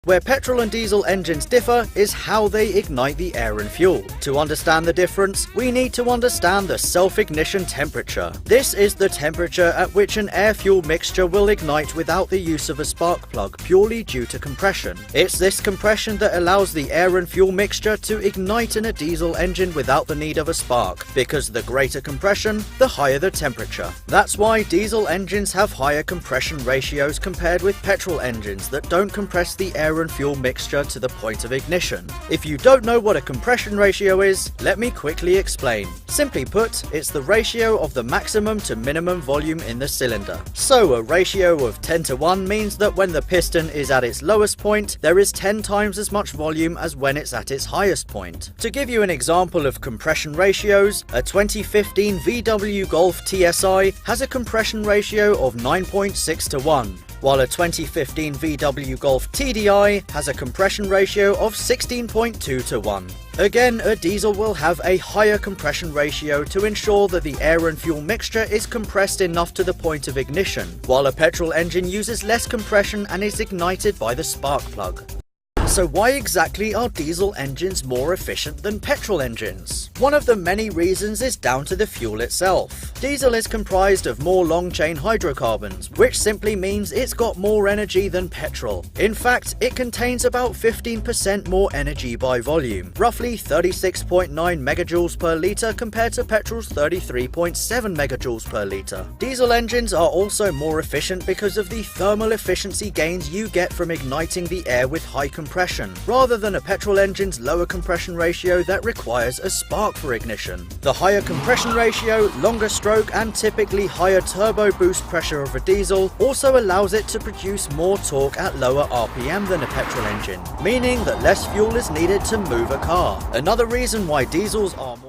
Where petrol and diesel engines differ is how they ignite the air and fuel. To understand the difference, we need to understand the self-ignition temperature. This is the temperature at which an air-fuel mixture will ignite without the use of a spark plug purely due to compression. It's this compression that allows the air and fuel mixture to ignite in a diesel engine without the need of a spark, because the greater compression, the higher the temperature. That's why diesel engines have higher compression ratios compared with petrol engines that don't compress the air and fuel mixture to the point of ignition. If you don't know what a compression ratio is, let me quickly explain. Simply put, it's the ratio of the maximum to minimum volume in the cylinder. So a ratio of 10:1 means that when the piston is at its lowest point, there is 10 times as much volume as when it's at its highest point. To give you an example of compression ratios, a 2015 VW Golf TSI has a compression ratio of 9.6:1. While a 2015 VW Golf TDI has a compression ratio of 16.2:1. Again, a diesel will have a higher compression ratio to ensure that the air and fuel mixture is compressed enough to the point of ignition, while a petrol engine uses less compression and is ignited by the spark plug. So why exactly are diesel engines more efficient than petrol engines? One of the many reasons is down to the fuel itself. Diesel is comprised of more long-chain hydrocarbons, which simply means it's got more energy than petrol. In fact, it contains about 15% more energy by volume, roughly 36.9 megajoules per litre compared to petrol's 33.7 megajoules per litre. Diesel engines are also more efficient because of the thermal efficiency gains you get from igniting the air with high compression, rather than a petrol engine's lower compression ratio that requires a spark for ignition. The higher compression ratio, longer stroke and typically higher turbo boost pressure of a diesel also allows it to produce more torque at lower RPM than a petrol engine, meaning that less fuel is needed to move a car. Another reason why diesels are more